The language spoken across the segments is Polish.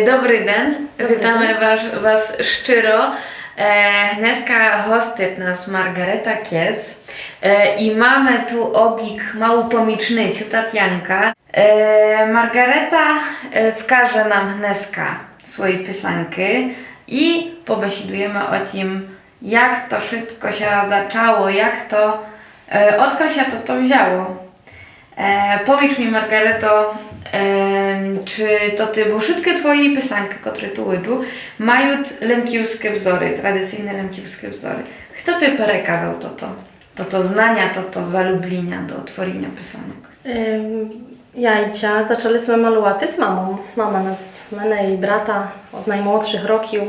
Dobry den, witamy Was szczero. Dneska hostit nas Margareta Kiec i mamy tu obik mału pomічницю Tatianka. Margareta wkaże nam dneska swoje pisanki i pobesidujemy o tym, jak to szybko się zaczęło, jak to, odkąd się to wzięło. Powiedz mi, Margareto, czy to ty, bo wszystkie twoje pisanki, które tu łydżu, mają lemkiewskie wzory, tradycyjne lemkiewskie wzory. Kto ty przekazał to znania, to zalubienia do tworzenia pisanek? Jajcia zaczęliśmy malować z mamą. Mama nas, mnie i brata od najmłodszych roków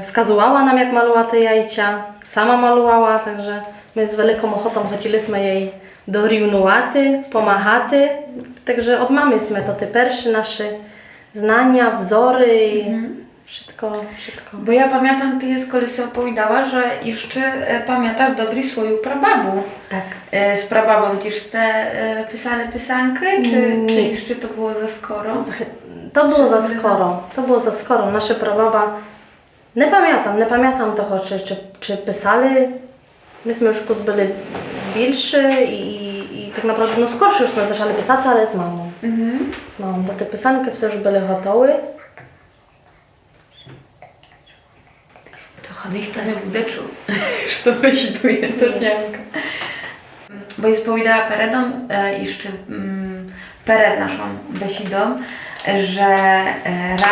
wkazywała nam, jak malować te jajcia. Sama malowała, także my z wielką ochotą chodziliśmy jej do riunułaty, pomachaty. Także od mamy jsme to te pierwsze nasze znania, wzory i wszystko. Bo ja pamiętam, ty jest kolись opowiadała, że jeszcze pamiętasz dobry swoją prababu. Tak. Z prababą też ste pisali pisanki, czy jeszcze to było za skoro? To było za skoro. Nasza prababa, nie pamiętam toho, czy pisali. Myśmy już byli większy i tak naprawdę no skorszy już jsme zaczęli pisać, ale z mamą. Z mamą, bo te pisanki все już były gotowe. To nikt nie bude czuł, że besiduje Tatianka. Bo jest powiedziała peredą, jeszcze pered naszą besidą, że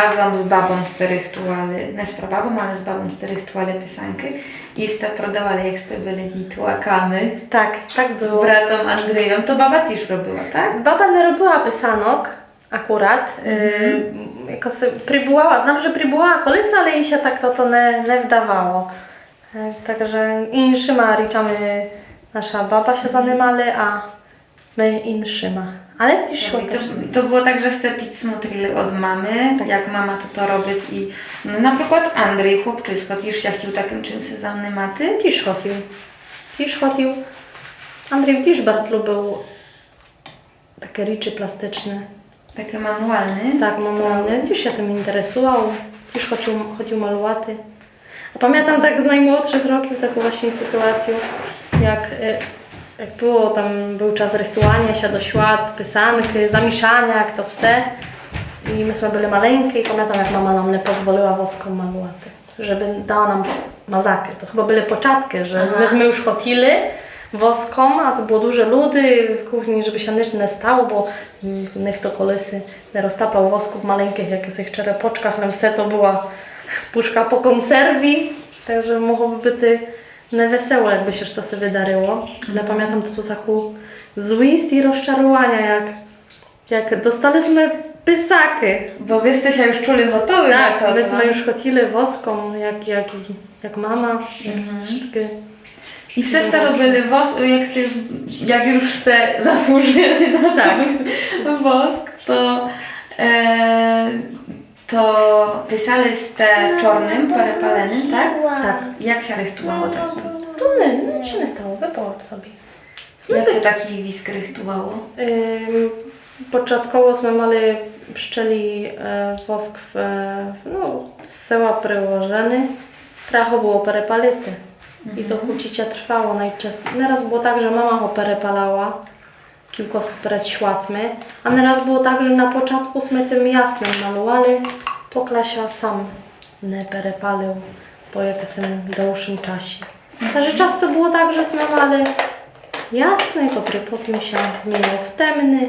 razem z babą z te rytuały, nie z prababą, ale z babą z te rytuały pisanki i ste prodawali, jak ste byli rytuałkami. Tak było. Z bratem Andrzejem, to baba też robiła, tak? Baba nie robiła pisanok akurat, jako przybyłała, znam, że przybyłała kolись, ale jej się tak to nie wdawało. Także inszyma ryczamy, nasza baba się zanimali, a my inszyma. Ale też to było tak, że ste pić smutrili od mamy, tak. Jak mama to robi i na przykład Andrzej, chłopczysko, też się chciał takim czymś zanimaty? Też chodził. Andrzej też bardzo lubił takie rzeczy plastyczne. Takie manualne? Tak, manualne. Też się tym interesował. Też chodził malowaty. A pamiętam tak z najmłodszych roków taką właśnie sytuację, jak było tam, był czas rytuania się do świat, pisanki, zamieszania, jak to wse. I myśmy byli maleńkie i pamiętam, jak mama nam nie pozwoliła woską malowaty, żeby dała nam mazakę. To chyba były początki, że myśmy już chodzili woską, a to było duże ludy w kuchni, żeby się nic nie stało, bo niech to kolesy nie roztaplał wosków maleńkich, jak w tych czerepoczkach, nam wse to była puszka po konserwi, także mogłoby być niewesoło, jakby się to sobie wydarzyło. Ale pamiętam to taką złość i rozczarowania, jak dostaliśmy pisaki. Bo wyście się już czuli gotowi na to. myśmy już chodzili woską, jak mama. I wszyscy robili wosk, jak już ste zasłużyli na wosk, to pisali ste czarnym, parepalenym, tak? Tak. Jak się rytuało taki? Nic się nie stało, wypałam sobie. Jak się taki wisk rytuało? Początkowo mieli pszczeli wosk z seła przyłożony, trochę było perepality. I to kucicie trwało najczęściej. Nieraz było tak, że mama go perepalała, kilka przed światmy, a nieraz było tak, że na początku jsme tym jasnym malowali, poklasia sam nie perepalił po jakimś dłuższym czasie. Także często było tak, że jsme mali jasny, który potem się zmienił w temny.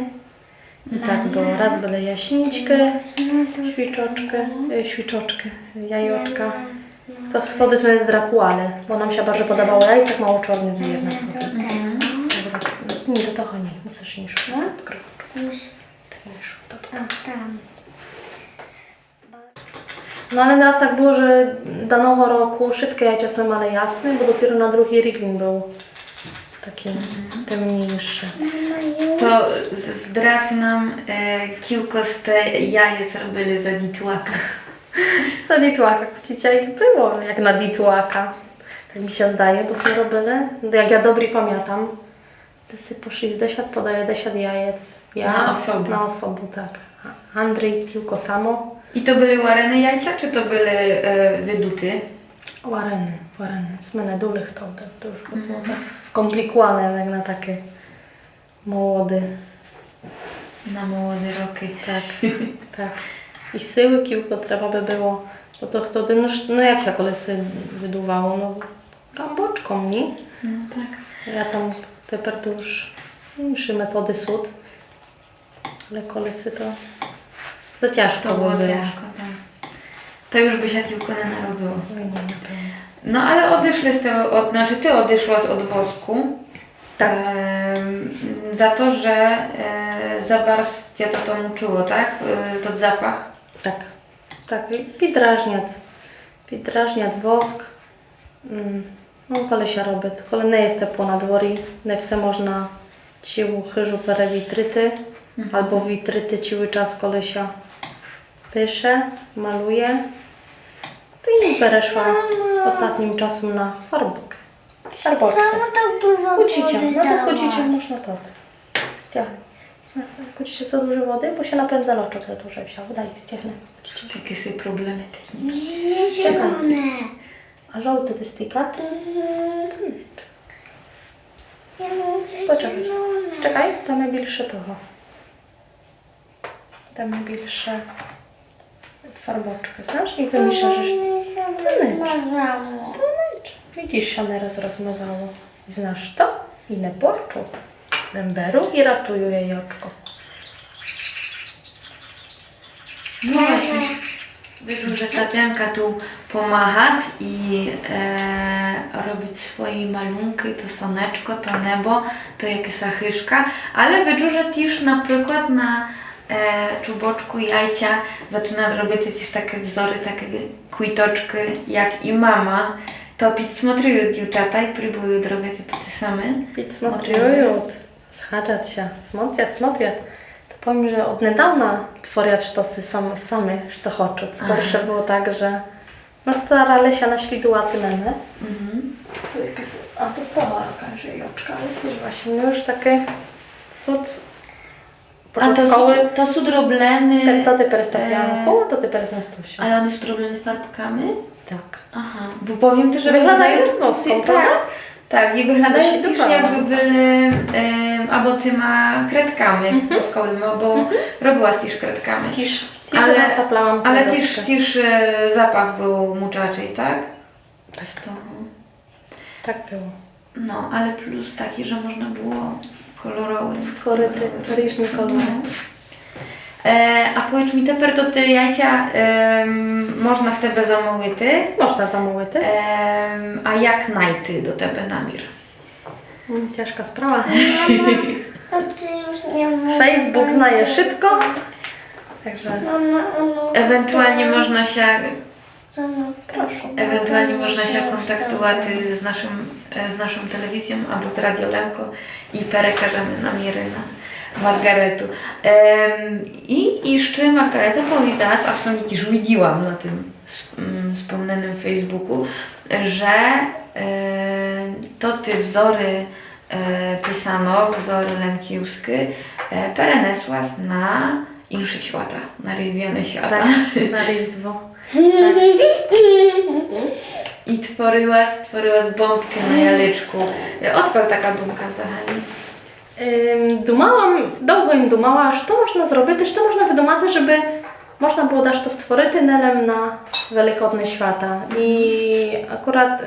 I tak było. Raz były jaśniczkę, świczoczkę, jajoczka. Wtedy jsme zdrapowali, bo nam się bardzo podobało jajce, mało czarny wzór na sobie. Nie, do toho nie, musisz nie szukać. No ale teraz tak było, że danego roku wszystkie jajcia jsme mali jasne, bo dopiero na drugi riglin był taki temniejszy. To zdrad nam kilka z te jajec robili za ditłaka. Za ditłaka, kuciciajki było jak na ditłaka. Tak mi się zdaje, bo jsme robili. Jak ja dobry pamiętam, to sobie po 60 podaje 10 jajec. Ja, na osobę. Na osobę, tak. Andrzej tylko samo. I to były łarene jajca, czy to były wyduty? Wareny. Z мене dużych to już by było za skomplikowane jak na takie młody. Na młode roky. Tak, tak. I syły kilku trzeba by było, bo to wtedy, no jak się kolesy wyduwało, no gamboczką mi. No tak. Ja tam tepер to już insze metody sud, ale kolesy to za ciężko To było by było. ciężko, tak. To już by się tylko nie narobiło. Oj, nie, na pewno. No ale odeszli z tego, znaczy ty odeszłaś od wosku. Tak. Za to, że za bardzo cię to muczyło, tak? To zapach. Tak, i підражнят wosk. No, коли się robi, коли не є тепло на дворі, не все можна цілу хижу перевітрити, albo witryty cały czas, коли się pisze, maluje. To i перейшла ostatnim czasem na farbkę. Farboczkę. Tak dużo Kłócicie, wody no to dała. kłócicie, można to ściągnąć. Kłócicie za dużo wody, bo się napędza loczek za dużo wsiał. Daj, ściągnę. Jakie są problemy techniczne? Nie zielone. A żółte to stykaty. Ja mówię Poczekaj. zielone. Czekaj, damy bільше того. Damy bільше farboczkę, znasz? I wymieszasz. Mazało. Widzisz, się nieraz rozmazało. Znasz to? I nie płaczu. Bęberu i ratują jej oczko. No właśnie. Wiesz, że Tatianka tu pomaga i robić swoje malunki, to słoneczko, to niebo, to jakieś sachyszka, ale widzę, że też na przykład na czuboczu jajcia zaczyna robić też takie wzory, takie kujtoczki, jak i mama. To підсмотрюють дівчата і пробують робити те саме. Підсмотрюють. Zhaczać się. Смотрят. To powiem, że od niedawna tworят sztosy same sztochoczą. Skorsze było tak, że no starali się naśladować mnie. To jakieś, a to stała jakaś joczka, ale też właśnie już takie cud A to są drobleny. To ty перестаянку, to ty перезнастуся. Ale one są droblene farbkami? Tak. Aha, bo powiem też, że Wyglądają woską, tak, prawda? tak, i wyglądają To się też dopala. jakby były albo tyma kredkami woskowymi, bo robiłaś też kredkami. Tisz Ale- roztaplałam Ale kredeczkę. też zapach był muczaczej, tak? Z toho. Tak było. No, ale plus taki, że można było kolorowe Stworити różne kolory. A powiedz mi, тепер to te jajcia można w tebe zamówити, Można zamówić. a jak najty do tebe namir? Ciężka sprawa. A ty już nie mówisz. Facebook znaje szybko. Także Mama, Ewentualnie można się proszę. Ewentualnie można się kontaktować z naszą telewizją albo z Radio Lemko i przekażemy namiry na Margaretu. I jeszcze Margareta powiedziała, a w sumie też widziałam na tym wspomnianym Facebooku, że to te wzory pisanok, wzory lemkiewskie przenesłaś na inne świata, na Rіздвяne świata. Tak, na Rіздво. I stworzyłaś bombkę na jalyczku. Odkąd taka bombka взагалі? Довго їм думала, що можна зробити, що можна видумати, щоб можна було дещо створити нелем на Великодне świata. I akurat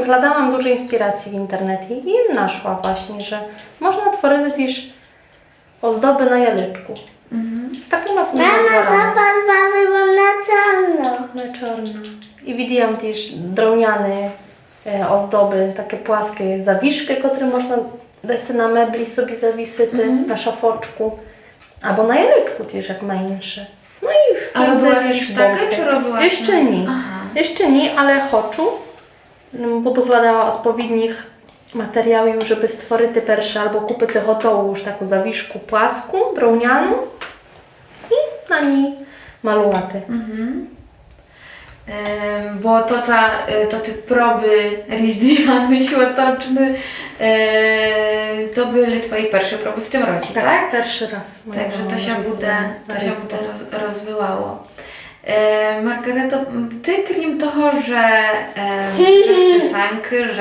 gledałam dużo inspiracji w internecie i naszła właśnie, że można tworzyć też ozdoby na jalyczku. Z takimi samymi Mama, wzorami. ta barwa wygląda czarno. Na czarno. I widziałam też drewniane ozdoby, takie płaskie zawiszki, które można dać na mebli sobie zawiesić, na szafoczku. Albo na jelyczku też, jak mniejsze. No i w A robiłaś też już takie, bombkę. czy robiłaś Jeszcze nie. Aha. Jeszcze nie, ale chcę. Bo dokładała odpowiednich materiałów, żeby stworzyć pierwsze albo kupić gotową już taką zawiszku płaską, drewnianą i na niej malować. Bo to te proby Rіздвяne, świąteczne To były Twoje pierwsze próby w tym roku, tak? Pierwszy raz. Także to się bude rozwyłało. Margareto, Ty krім того, że piosenki,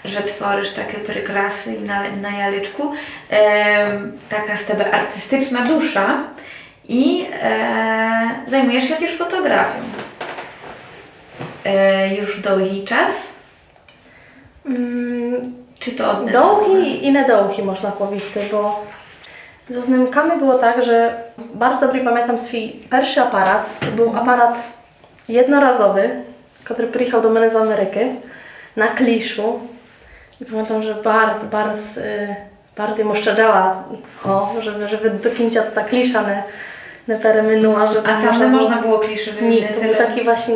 że tworzysz takie прикраси na яличку, taka z Ciebie artystyczna dusza i zajmujesz się też fotografią. Już długi czas? Czy to od Довгі і недовгі, можна повісти, бо ze znyмкami było tak, że bardzo dobrze pamiętam swój pierwszy aparat. To był aparat jednorazowy, który przyjechał do mnie z Ameryki na kliszu. I pamiętam, że bardzo mu szczędziała, żeby do końca ta klisza nie pereminęła. A tam nie można było kliszy wymienić? Nie, to był taki właśnie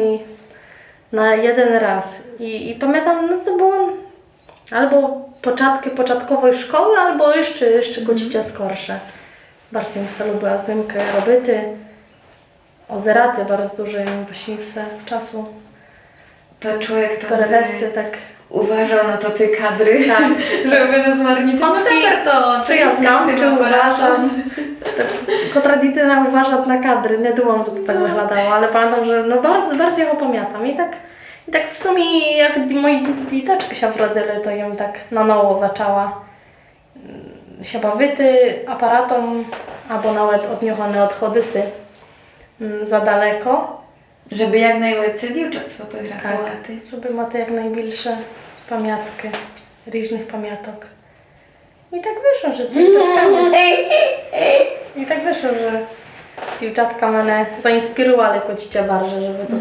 na jeden raz. I pamiętam, no to było albo początkowej szkoły, albo jeszcze godzicie skorsze. Bardzo mi się lubiła znymkę roboty, ozeraty bardzo dużo im właśnie czasu. To człowiek to Perewesty, tak. uważał na to te kadry, Tak. żeby nie zmarnić. Czy ja znam, czy uważam. Kontradikcyjna uważam na kadry, nie думam, że to tak wyglądało, ale pamiętam, że no bardzo ja go pamiętam. I tak w sumie jak moi dzieciaczki się wrodzili, to ją tak na nowo zaczęła się bawity aparatom, albo nawet od niego nie odchodzity za daleko. Żeby jak najwięcej dziewczat sfotografować. Żeby mieć jak najbliższe pamiątki, różnych pamiątek. I tak wyszło, że z I tak wyszło, że dziewczatka mnie zainspirowały kocicie bardzo, żeby to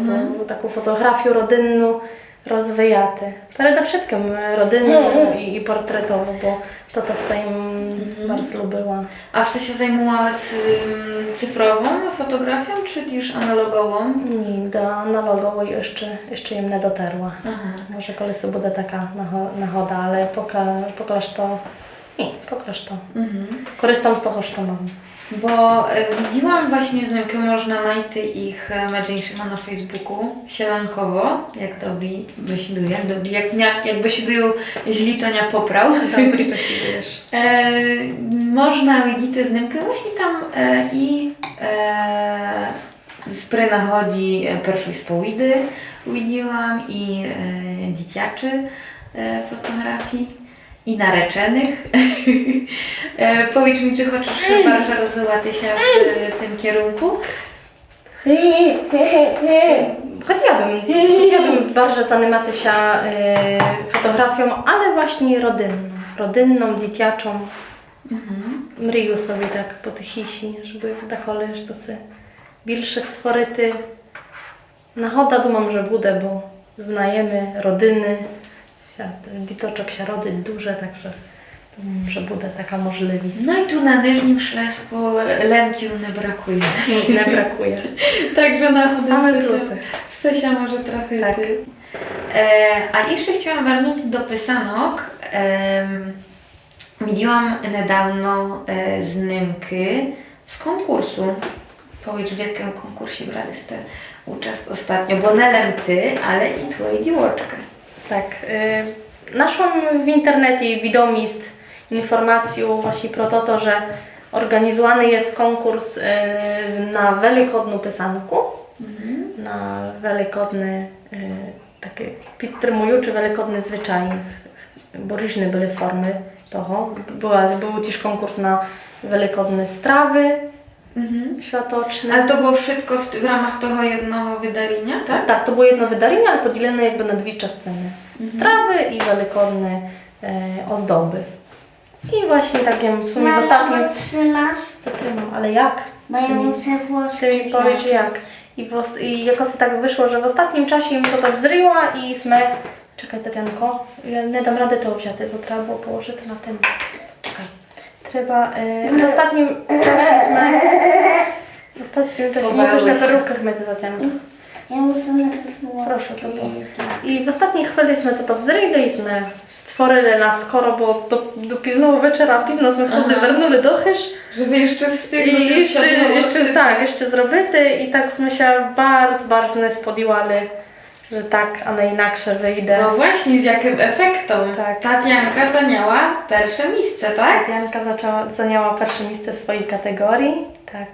taką fotografię rodzinną rozwijać. Przede wszystkim rodzinną i portretową, bo to w swoim bardzo lubiła. A w sensie zajmowała cyfrową fotografią, czy też analogową? Nie, do analogowej jeszcze im nie dotarła. Aha. Może kolesi będzie taka nachoda, ale pokaż to. Nie, pokaż to. Korzystam z tego, co mam. Bo widziałam właśnie znajomkę, można znaleźć ich mężczyzn na Facebooku, sielankowo, jak dobri besidują, jak besidują źli, to nie poprał. Dobry besidujesz. Można widzieć te znajomkę właśnie tam i z nachodzi pierwszej spowidy widziałam i dzieciaczy fotografii. I narzeczonych. Powiedz mi, czy chcesz bardzo rozwijać się w tym kierunku? Chciałabym bardzo zajmować się fotografią, ale właśnie rodzinną, dzieciaczą. Mriju sobie tak po tychisi, żeby wydachole, że to się bільше stworzyty. Nachoda думам, że буде, bo znajemy rodziny. Ditoczek się rody duże, także że będzie taka możliwość. No i tu na Niżnym Śląsku lemki nie brakuje. Nie brakuje. Także na same plusy. Stosia może trafić. Tak. A jeszcze chciałam wrócić do pisanok. Widziałam niedawno znimki z konkursu. Powiedz, w jakim konkursie braliście uczest ostatnio, bo nie ty, ale i twoja dziewczynka. Tak. Naszłam w internecie wiadomość, informację właśnie pro to, że organizowany jest konkurs na wielkodną pisanku, na wielkodny takie підтримуючи wielkodny zwyczaj, bo różne były formy toho. Był też konkurs na wielkodne strawy światoczne. Ale to było wszystko w ramach tego jednego wydarzenia, tak? Tak, to było jedno wydarzenie, ale podzielone jakby na dwie częściny. Strawy i wielkodne ozdoby. I właśnie takie w sumie w ostatnim... Mamo, trzymasz? Potrzymam, ale jak? Bo ja muszę włożyć. Ty mi powiedz jak. I jakoś tak wyszło, że w ostatnim czasie mi to wzryła i sme... Czekaj, Tatianko, ja nie dam rady to wziąć, to trzeba było położyć na tym. Czekaj. Trzeba... w ostatnim czasie sme... W ostatnim czasie musisz na perukach myć, Tatianko. Ja muszę najpierw włożyć. Proszę, to. I w ostatniej chwili jsme to wzryli i jsme stworili na skoro, bo do późnego wieczora, późno jsme wtedy wernuli do chyż. Żeby jeszcze wstygnąć. I jeszcze zrobity i tak jsme się bardzo nie spodziewali, że tak, a nie inaksze wyjdę. No właśnie, z jakim efektem. Tak. Tatianka zajęła pierwsze miejsce, tak? Janka zajęła pierwsze miejsce w swojej kategorii, tak.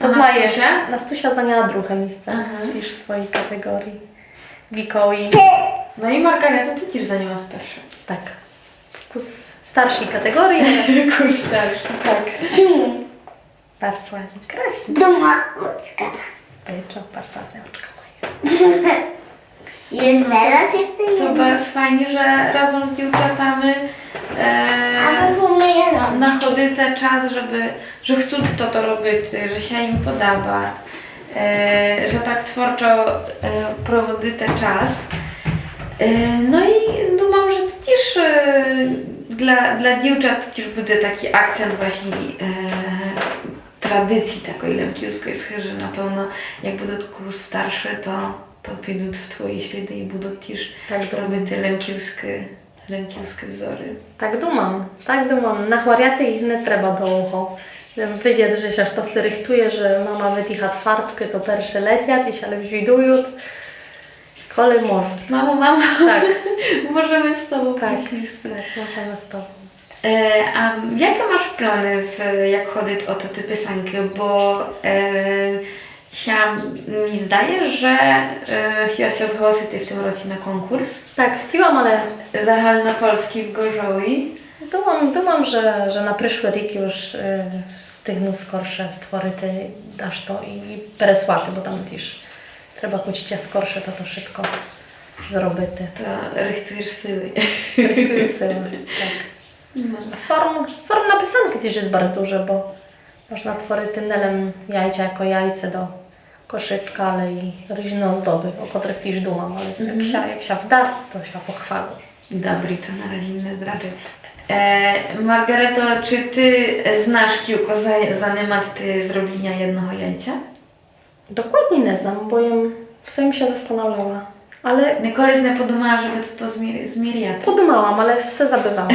A Nastusia? Nastusia zajęła drugie miejsce Aha. też w swojej kategorii. Wikołi, No i Margareta, ty też zajęła pierwsze. tak. W starszej kategorii, ale Ku starszy. tak. Dum. Bardzo ładnie. Kraśnie. Duma oczka. Byczo, bardzo ładne oczka moje. Jest teraz To jestem bardzo fajnie, że razem z dziewczatami A my umyję nachodzi ten czas, że chcą to robić, że się im podoba, że tak twórczo prowodzi ten czas. No i думam, że to też dla dziewczat też będzie taki akcent właśnie tradycji takiej lemkiuskiej, że na pewno jak będą tylko starsze, to pójdą w twoje ślady i będą też Tak robić te lemkiuskie wzory. Tak думам. На хваряти їх не треба довго. Видять, że się to się rychtuje, że mama wyticha farbkę, to pierwsze leciat i się ale wźwidują. Kole może. Mamo, Tak, możemy z tobą tak, pójść listy. tak, możemy z tobą. A jakie masz plany, jak chodzić o te piosenki? Bo się mi zdaje, że chciałaś się zgłosić w tym roku na konkurs Tak, chciałam, ale zahalnopolski w Gorzowi. думам, że na przyszły rok już stygną skorsze stworити aż to i переслати, bo tam też trzeba kucić skorsze, to wszystko zrobity. To rychtujesz siły. Rychtuje siły, tak. Form na piosenki też jest bardzo duże, bo można tworzyć nelem jajcia jako jajce do koszyczka, ale i różne ozdoby, o których też dumam, ale jak się wda, to się pochwalą. Dobry, to na razie nie zdradzę. Margareto, czy ty znasz kilku zanemat zrobienia jednego jajcia? Dokładnie nie znam, bo jem w sobie się zastanawiała, ale Nikoleś nie podumała, żeby to zmieriać. podumałam, ale wse zabywałam.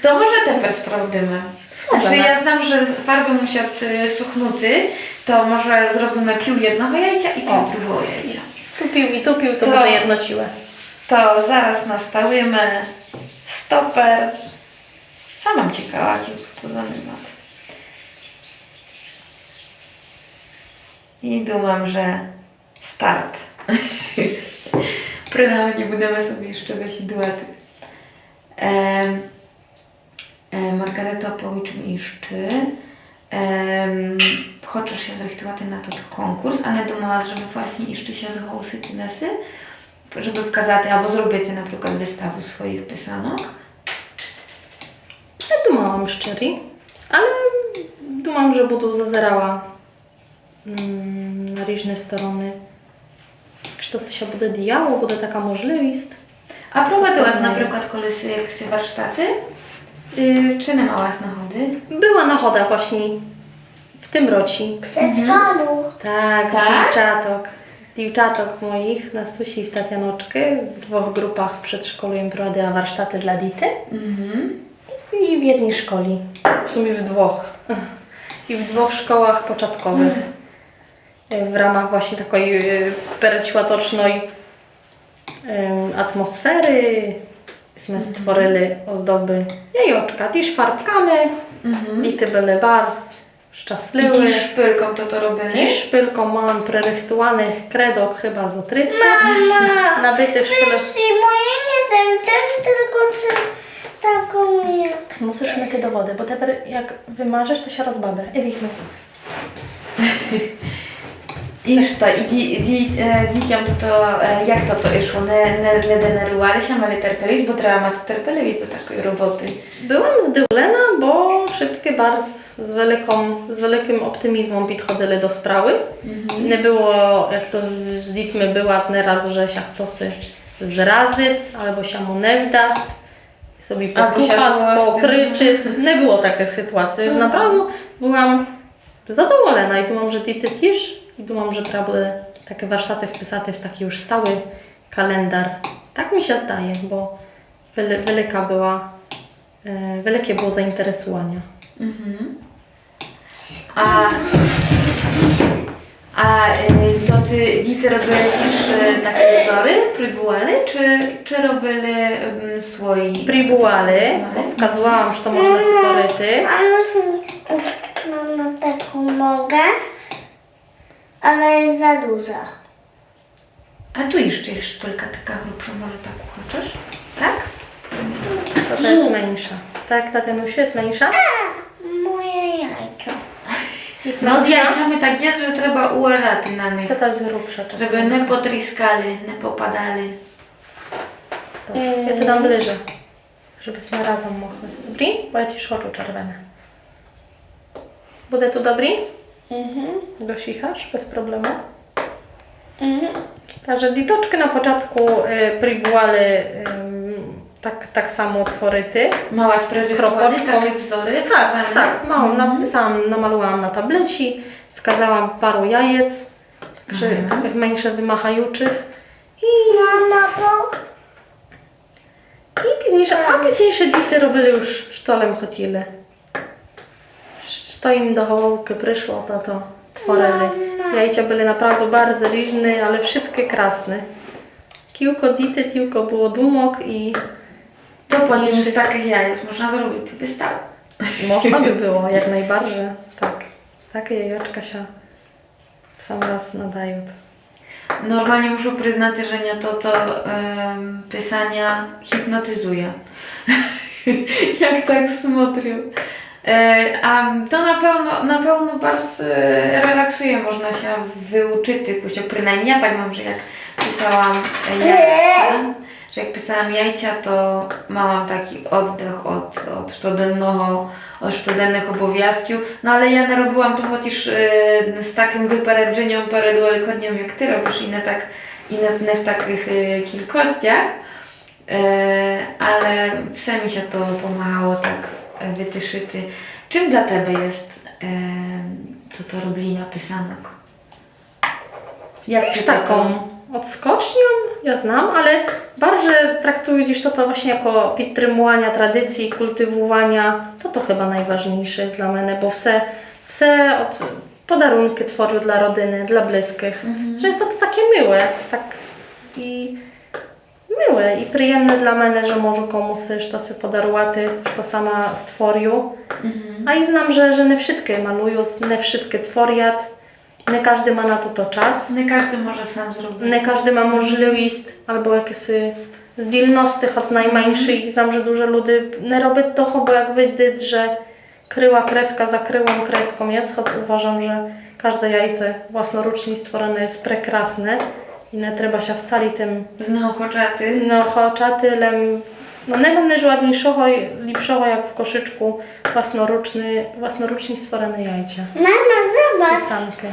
To może teraz sprawdzimy. Znaczy Możemy. ja znam, że farby muszą suchnuty, to może zrobimy pił jednego jajcia i pił O. drugiego jajcia. Tupił, to To- będę jednociłe. To zaraz nastawimy stoper. Sama ciekawa, jak to zamieniać. I думam, że start. Принаймні будемо собі ще висідувати. Margareto, powiedz mi jeszcze, chcesz się zrechtować na ten konkurs, a nie думала, żeby właśnie jeszcze się zgłosić nesy, żeby wkazać albo zrobić na przykład wystawę swoich pisanok? Ja dumałam szczerze, ale dumam, że będę zazerała na różne strony. Że to się będzie działo, będzie taka możliwość. A prowadziłaś To na znaję. przykład kolesy jakieś warsztaty? Czy nie miałaś nachody? Była nachoda właśnie w tym roku. przedszkolu. Tak, Tak? dziewczatok moich, Nastusi i w Tatianoczkę, w dwóch grupach w przedszkolu im prowadziła warsztaty dla dity i w jednej szkoli, w sumie w dwóch. I w dwóch szkołach początkowych. W ramach właśnie takiej perćłatocznej atmosfery my stworzyli ozdoby jajoczka, też farbkami, dity były bardzo szczęśliwe. I szpylką to robili? I szpylką mam prerychtowanych kredok chyba z otrycy. Mama! Nabitych szpylek. I moje nie ten tylko taką jak... Musisz myć do wody, bo teraz jak wymarzesz, to się rozbabę. Idziemy. I що, дітям як то йшло? Не денерували się, але терпеливість, бо треба мати терпеливість до такої роботи. Byłam zdywolona, bo wszystkie bardzo z wielkim optymizmem podchodzili do sprawy. Nie było, jak to z dziećmi była raz, że się ktoś zrazyć, albo się mu nie wdast, sobie Albo się popukać, złości. pokryczyć. Nie było takiej sytuacji, że naprawdę byłam zadowolona i думam, że ty też. I думam, że trzeba буде takie warsztaty wpisać w taki już stały kalendar. Tak mi się zdaje, bo wielkie było zainteresowanie. A to ty dity robiły jakieś takie wzory, próbowali, czy robili swoi? Pribuale, wskazałam, że to można stworzyć. Mam taką nogę, ale jest za duża. A tu jeszcze jest szpilka taka grubsza, może tak uchodzisz? Tak? To jest mniejsza. Tak, Tatianusiu, jest mniejsza? Moje jajko. Jest No z mniejsza? jajcami tak jest, że trzeba uważać na nich. To ta jest grubsza czasem. Żeby nie potryskali, nie popadali. Proszę. Ja to dam bliżej, żebyśmy razem mogli. Dobry? Bo ja ci oczu czerwone. Bude tu dobry? Dosichasz bez problemu. Także ditoczki na początku pribuale tak samo tworzyty. Mała sprzerychowane, Kropeczką. takie wzory Tak, wkazane. tak. Małą napisałam, namalowałam na tableci, wkazałam paru jajec, także takich mniejszych, wymachajuczych. Mama, bo I późniejsze dity robili już sztolem chotile. Co im do hołówki przyszło, to tworzyli. Jajcia były naprawdę bardzo różne, ale wszystkie krasne. Kilko dity, tylko było dumok i To potem z takich jajec można zrobić wystawę. można by było, jak najbardziej. Tak. Takie jajeczka się w sam raz nadają. Normalnie muszę przyznać, że nie to pisania hipnotyzuje. Jak tak smotrił. A to na pewno bardzo relaksuje, można się wyuczyć tych, przynajmniej ja tak mam, że jak pisałam jajca, to miałam taki oddech od sztudennych obowiązków, no ale ja narobiłam to chociaż z takim wyperedzeniem przed Wielkodniem, jak ty robisz, i nie w takich kilkościach, ale wse mi się to pomagało tak wytyszyty. Czym dla Ciebie jest to robienia pisanek? Jak Też Ty to- taką odskocznią, ja znam, ale bardziej traktuję gdzieś to właśnie jako podtrzymywania tradycji, kultywowania. To chyba najważniejsze jest dla mnie, bo wse od podarunki tworzę dla rodziny, dla bliskich. Że jest to takie miłe, tak i miłe i przyjemne dla mnie, że może komuś to się podarować, to sama stworił. A i znam, że nie wszystkie malują, nie wszystkie tworzą. Nie każdy ma na to czas. Nie każdy może sam zrobić. Nie każdy ma możliwość albo jakieś zdolności, choć najmniejszych. Znam, że dużo ludzi nie robi to, bo jak widać, że kryła kreska za kryłą kreską jest, choć uważam, że każde jajce własnoręcznie stworzone jest prekrasne i nie trzeba się wcale tym Znaokoczaty. naochoczać, no nie będę ładniejszego i lepszego jak w koszyczku własnoręcznie stworzone jajcie. mama, zobacz. Pisankę.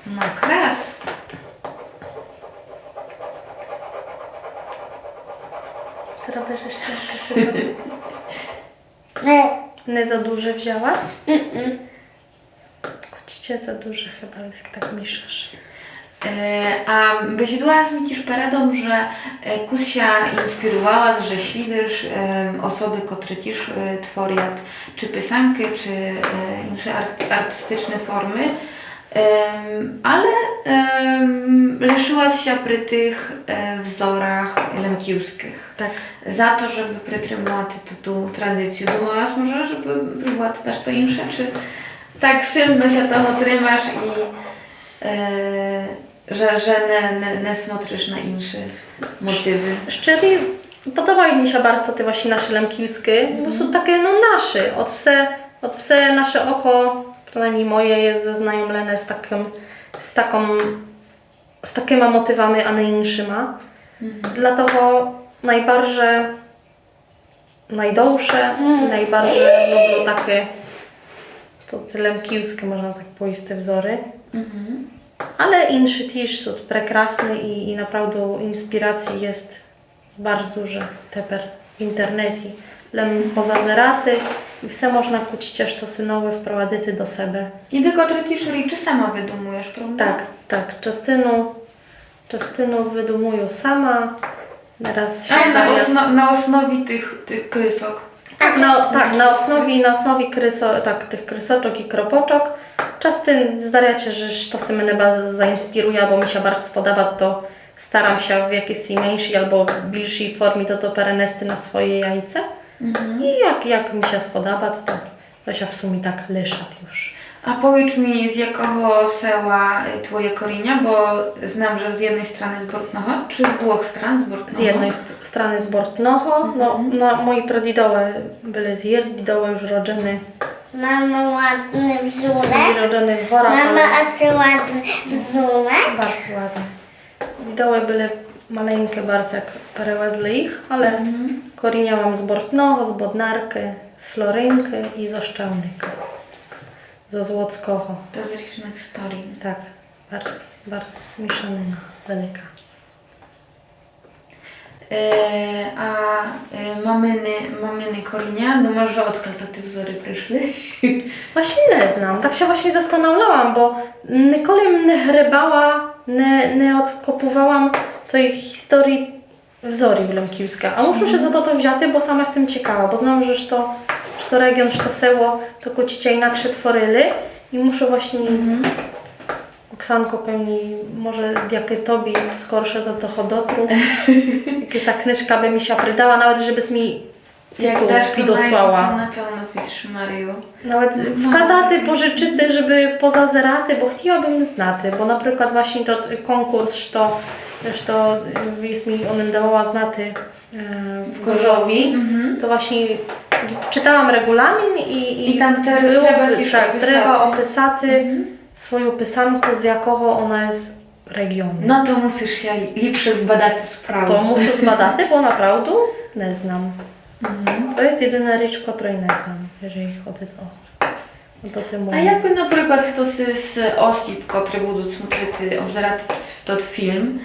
No kras. Zrobisz jeszcze jakieś Nie za duże wzięłaś? Kłócicie za duże chyba, jak tak mieszasz. A wysiadłaś mi też paradą, że Kusia inspirowała, że śledzisz osoby, które też tworzą czy pisanki, czy inne artystyczne formy, ale leszyłaś się przy tych wzorach lemkiuskich. Tak. Za to, żeby przytrzymać tą tradycję. Dumałaś może, żeby próbować też to inne, czy tak silno się to trzymasz i że nie smotrisz na inne motywy? Szczerze, podobają mi się bardzo te właśnie nasze lemkiuskie, po prostu takie no nasze, od wse nasze oko, przynajmniej moje jest zaznajomlone z takimi motywami, a nie innymi. Dlatego najbardziej najdłuższe i najbardziej lubię takie to te lemkiuskie, można tak powiedzieć, te wzory. Ale inne też są prekrasne i naprawdę inspiracji jest bardzo dużo teper w internecie. Lem pozazeraty i wse można kucić aż to synowe wprowadzity do siebie. I tylko też liczy sama wydumujesz, prawda? Tak. Częstynu wydumuję sama. Raz się Ale daje- na osnowie tych krysok. na osnowie tych krysoczok i kropoczok Часто здаряється, що to мене bardzo zainspiruje, або mi się bardzo spodoba, to staram się w jakiejś mniejszej albo bільшій formie to перенести на swoje jajce. I jak mi się spodoba, to się w sumie tak лишать już. A powiedz mi, z jakiego sela twoje korіння, bo znam, że z jednej strony z Bortnowa, czy z dwóch stron z Bortnowa? Z jednej strony z Bortnoho, no moi pradzidowie byli z Jirdidowe już rodziny. Mama ładny wzórek. Byli rodziny w Worach, Mama, ale a ty ładny wzórek? bardzo ładne. Dzidoły byli maleńkie bardzo, jak перевезли ich, ale korіння mam z Bortnoho, z Bodnarki, z Florynki i z Oszczędnika. Ze Złockoho. To z różnych historii. Tak, bardzo mieszanina wielka. Maminy korіння, думаєш, że odkąd te wzory przyszły? Właśnie nie znam, tak się właśnie zastanawiałam, bo nikoли nie grzebała, nie odkopywałam tej historii wzorów Lemkiewska. A muszę się za to wziąć, bo sama jestem ciekawa, bo znam, że to region, że to seło, to kocicie inaczej tworzyli i muszę właśnie Oksanko pewnie, może jakie tobie skorsze do toho dotru, jaka knyżka by mi się przydała, nawet żebyś mi Jak dasz to dosłała. to na pewno wytrzymają. Nawet wkazaty, pożyczyty, żeby pozazeraty, bo chciałabym znaty, bo na przykład właśnie to konkurs, to jest mi on dawała znaty w Gorzowi, to właśnie czytałam regulamin i tam trzeba opisaty swoją pisanku, z jakiego ona jest regionu. No to musisz się lepsze zbadać sprawę. To muszę zbadać, bo naprawdę nie znam. To jest jedyna rzecz, której nie znam, jeżeli chodzi o to A jakby na przykład ktoś z osób, które będą смотрити, obzerati ten film,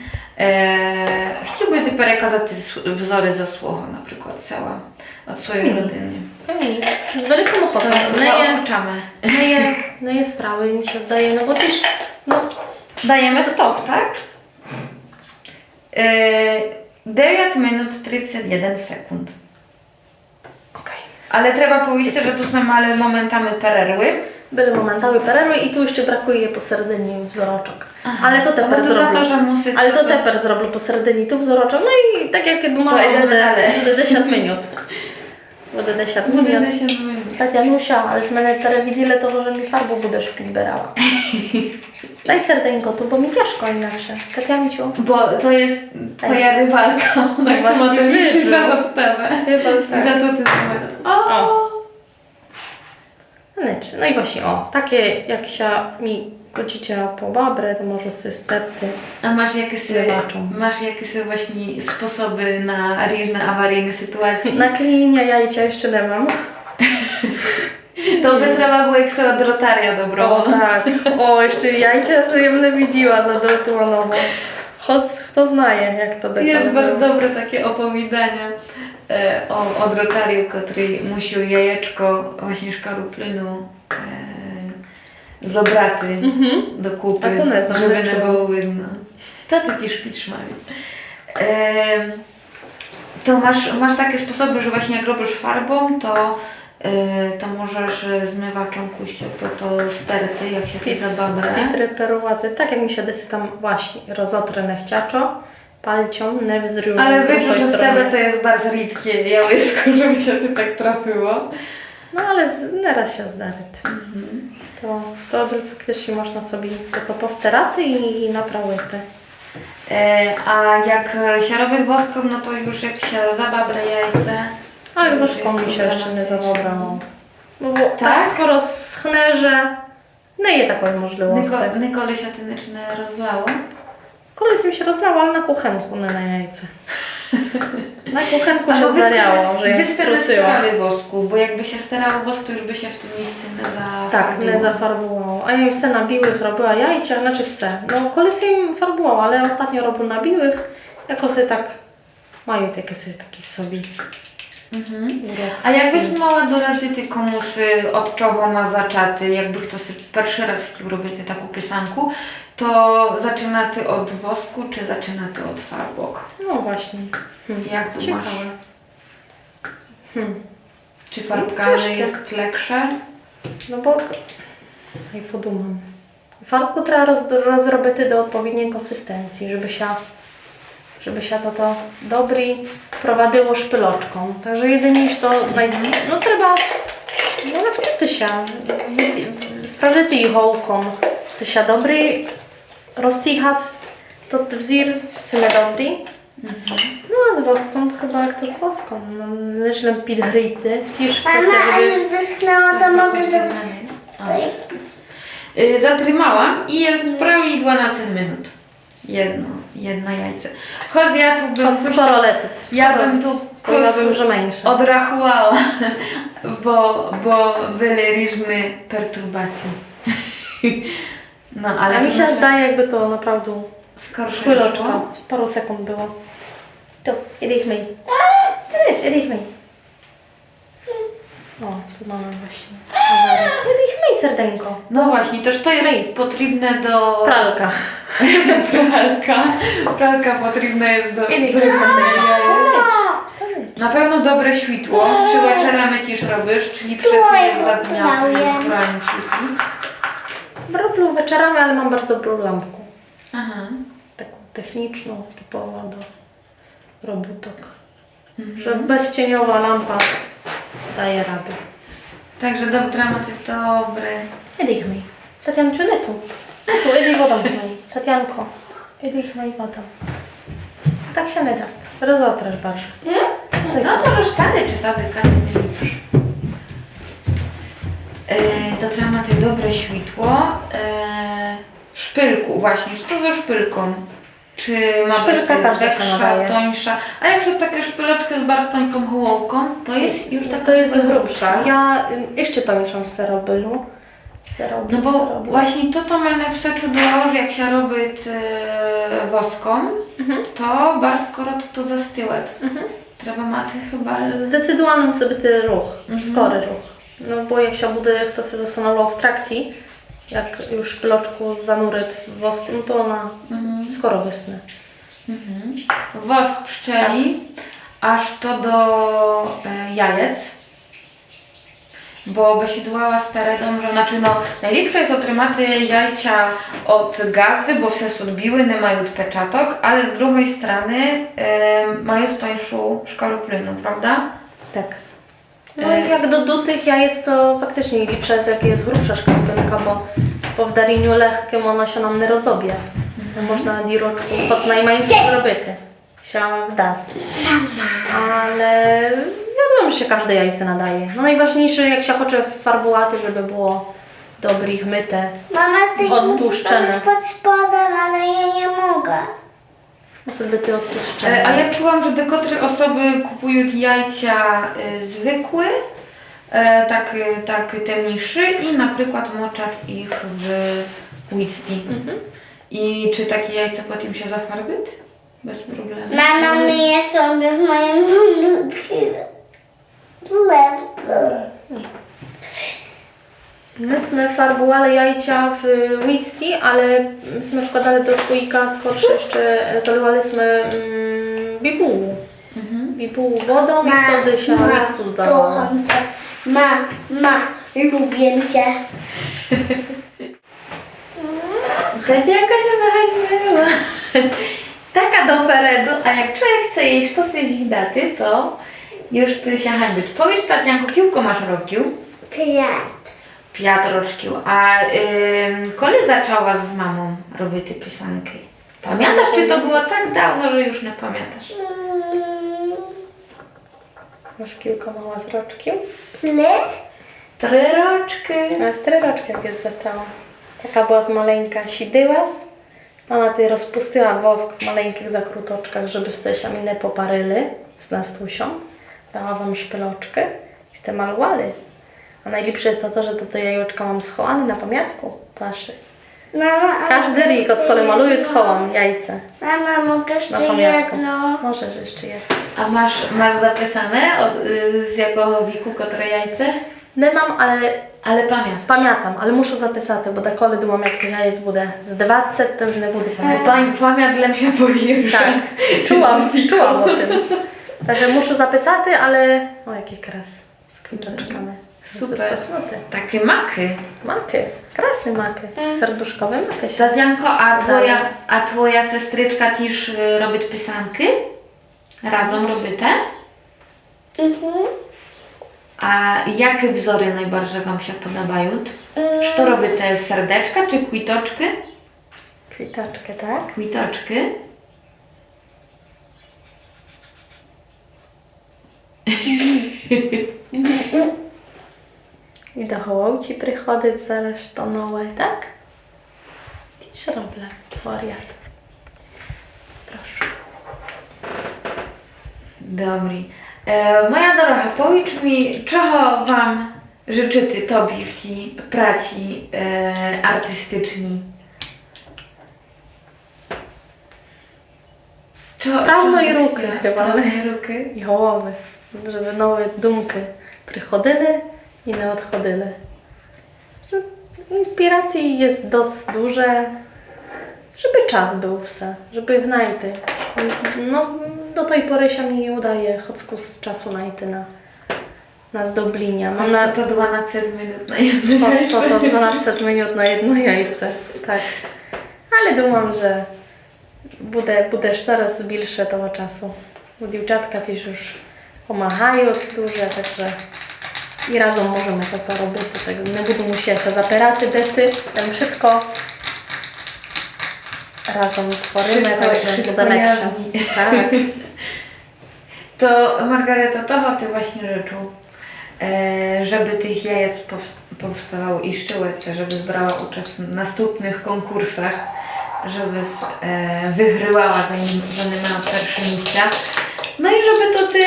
chciałby ty przekazać wzory ze Słocha, na przykład sela, od swojej rodziny. Pewnie, z wielką ochotą. Zaoczamy. Nie jest sprawy, mi się zdaje, no bo też, Dajemy stop, tak? 9 minut 31 sekund. okej. Ale trzeba powiedzieć, że tu mamy małe momentami przerwy. Były momentały pererwy i tu jeszcze brakuje posередині wzoroczek. Ale to teper No to za to, zrobił. że musi... Ale to teper zrobił posередині tu wzoroczek. No i tak jak думала, буде 10 minut. Буде 10 minut. Tatianusia, ale z мене перевіділи того, że mi farbą будеш підбирała. Daj serdeńko tu, bo mi ciężko inaczej. Tatianusiu. Bo to jest twoja rywalka. Ona chce właśnie ma to większy wyżył. czas od tebe. Chyba I za to ty O. No i właśnie, takie jak się mi godzicie po babrę, to może systety. A masz jakieś właśnie sposoby na różne awaryjne sytuacje? Na klinie jajcia jeszcze nie mam. To by trzeba było jak sobie od rotaria dobrą. Tak. Jeszcze jajcia sobie nie widziała zadrotowanego. Kto znaje, jak to dokładnie. Jest bardzo dobre takie opowiadania od rotariu, który musiał jajeczko właśnie szkaruplynu zobraty do kupy, A to nie znam, żeby dlaczego? nie było widno. To ty też pitrzmali. To masz takie sposoby, że właśnie jak robisz farbą, to możesz zmywaczą kuścią to sterty, jak się ty zababrę. Pitry perułaty, tak jak mi się desy tam właśnie rozotrę nechciaczo, palcią, nie wzrył. Ale wyczuł, że w tebe to jest bardzo rzadkie jałysko, żeby się ty tak trafiło. No ale nieraz się zdarzy. To faktycznie można sobie to powteraty i naprawić. A jak się robi woską, no to już jak się zababra jajce. Ale to już woszką jest mi się jeszcze nie problematyczne. zawobrało. No bo Tak? tak skoro schnę, że nie je taką możliwość. Nikoli się ty nie rozlało? Koleś mi się rozlała, ale na kuchenku, nie na jajce. Na kuchenku się zdarzało, że ja Wy skróciła. starali wosku, bo jakby się starało wosk, to już by się w tym miejscu nie zafarbiło. Tak, nie zafarbowało. A ja im se na biłych robiła jajcia, znaczy wse. No koleś im farbowało, ale ostatnio robił na biłych, jako sobie tak mają takie sobie taki w sobie. Urok. A jakbyś miała doradzić komuś od czego ma zaczaty, jakby ktoś pierwszy raz chciał robić taką pisanku, to zaczyna ty od wosku, czy zaczyna ty od farbok? No właśnie. Jak tu masz? Ciekawe. Czy farbkami Ciężkie. jest lepsze? No bo I podumam. Farbu trzeba rozrobić do odpowiedniej konsystencji, żeby się to dobry prowadziło szpyloczką. Także jedynie to no trzeba nawczyty się, sprawdzić i hołką, co się dobry roztichać, to wzir cyle dobry. No a z woską to chyba jak to z woską, no źle підгріти, тільки Mama, a już wyschnęła, to mogę zrobić Zatrymałam i jest prawie 12 minut. Jedno jajce. Choć ja tu bym... skoro letyt. Ja bym tu Powinabym, że mniejsze. odrachowała, bo były różne perturbacje. No, ale A mi to się może zdaje, jakby to naprawdę skorsze chwiloczka, szło. paru sekund było. To, idę myj. Idę myj. O, tu mamy właśnie. Idę myj, serdeńko. No właśnie, toż to jest potrzebne do... Pralka. Pralka potrzebna jest do... Idę myj, serdeńko. Na pewno dobre światło. Czy wieczorami też robisz, czyli przed jest za dnia krałem świetli. Robię wieczorami, ale mam bardzo dobrą lampkę. Aha. Taką techniczną, typową do robótek. Że bezcieniowa lampa daje radę. Także dobra, macie dobre. Idę myj. Tatianciu, idę tu. Idę wodą myj. Tatianko, idę myj wodą. Tak się nie da. Rozotrasz bardzo. No możesz tady czy tady, kiedy już. To trzeba macie dobre światło. Szpylku właśnie, czy to ze szpylką? Czy ma Szpylka być każda się większa, nadaje. tońsza? A jak są takie szpyleczki z barstońką hołowką, to jest już taka To jest grubsza. grubsza. Ja jeszcze tańszą w serobylu. No bo właśnie to mnie w seczu dało, że jak się robi woską, to bardzo skoro to za styłek. Trzeba mać chyba... Zdecydowanie musi być ruch, skory ruch. No bo jak się bude, kto się zastanawiał w trakcie, jak już szpyloczku zanuryć w wosku, no to ona skoro wysnie. Wosk pszczeli, aż to do jajec. Bo besidłała z peredą, że znaczy no najlepsze jest otrzymać jajcia od gazdy, bo все odbiły, nie mają peczatok, ale z drugiej strony mają tańszą szkaruplinę, prawda? Tak. No i jak do tych jajec to faktycznie lepsze jest, jak jest grubsza szkarpynka, bo w dariniu lekkim ona się nam nie rozobie. Można na diroczku, choć najmniejsze zrobity się wdast. Ale wiadomo, że się każde jajce nadaje. No najważniejsze, jak się chce farbowaty, żeby było dobre, myte. Mama chce Odtłuszczone. pod spodem, ale ja nie mogę. Musi być odtłuszczone. A ja czułam, że dekotry osoby kupują jajcia zwykłe, tak temniejsze i na przykład moczat ich w whisky. I czy takie jajce potem się zafarbić? Bez problemu. Mama myje sobie w moim Myśmy farbowali jajcia w whisky, ale myśmy wkładali do słoika skorsze jeszcze zalewaliśmy bibułu. Bibułu wodą i wtedy się whisky dodawało. Kocham cię. Lubię cię. Tatianka się zahańbiła. Taka do peredu, a jak człowiek chce jeść to coś daty, to już ty się hańbić. Powiedz Tatianko, kiłko masz rokił? 5 roczkił. A kiedy zaczęła z mamą robić te pisanki? Pamiętasz, czy to było tak dawno, że już nie pamiętasz? Masz kilka mała z roczkiem? 3? 3 roczki. A z 3 roczki jak jest zaczęła. Taka była z maleńka sidyłas. Mama ty rozpuściła wosk w maleńkich zakrutoczkach, żebyście się mi nie poparyli z nastusią. Dała wam szpyloczkę i ste malowali. A najlepsze jest to, że te jajeczka mam schowane na pamiątku. Patrzcie. Mama, a Każdy mogę rik, jeszcze od kiedy maluję, jedno? chowam jajce. Mama, mogę Na jeszcze pamiątku. jedno. Możesz jeszcze jedno. A masz zapisane z jakiego wieku które jajce? Nie mam, Ale pamiętam, ale muszę zapisać, bo tak kole dumam, jak tych jajec bude z 20, to już nie będę pamiętać. Pamiętam się boję, Tak, czułam o tym. Także muszę zapisać, ale o jaki kras z kwiteczkami. Super. Zacofnute. Takie maky. Maky, krasne maky, serduszkowe maky się. Tatianko, a twoja sestryczka też robi pisanki? Razem robicie? A jakie wzory najbardziej Wam się podobają? Co robicie? Serdeczka czy kwitoczki? Kwitaczkę, tak? Kwitoczki. I do hołowci приходить зараз то нове, tak? Też robię wariat. Proszę. Dobry. Moja droga, powiedz mi, czego Wam życzycie Tobie w tej pracy artystycznej? Sprawnej ruki chyba. Sprawnej ruki. I hołowy, żeby nowe dumki przychodzili i nie odchodzili. Że inspiracji jest dość duże, żeby czas był wse, żeby znajty. No, do tej pory się mi nie udaje chodzku z czasu najty na zdoblienia. Mam na To 12 minut na jedno jajce. to 12 minut na jedno jajce, tak. Ale думam, że буде teraz більше того часу. Бо дівчатка теж już pomagają дуже, także i razem możemy to robić. Tak, nie będę musiała się zapierać desy, tam szybko razem tworzymy, także szybko będzie lepsze. jawni. Tak. To Margareto, to Ty właśnie życzył, żeby tych jajec powstawało i szczyłece, żeby zbrała udział w następnych konkursach, żeby wygryłała zanim miała pierwsze miejsca. No i żeby to Ty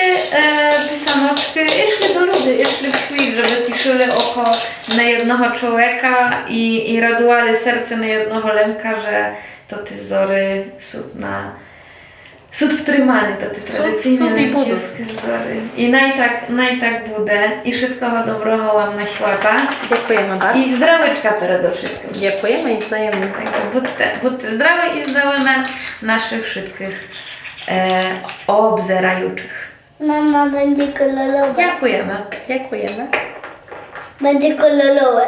pisanoczki szły do ludzi, szły w świat, żeby cieszyły oko na jednego człowieka i radowały serce na jednego lemka, że to Ty wzory są wtrymały, to Ty tradycyjne Cud i budu. lemkiewskie wzory. I najtak буде, i wszystkiego dobrego Wam na świata. Dziękujemy bardzo. I zdroweczka przede wszystkim. Dziękujemy i wzajemnie. Także budźcie zdrowi i zdrowimy naszych wszystkich obzerających. Mama będzie kolorowa. Dziękujemy. Dziękujemy. Będzie kolorowe.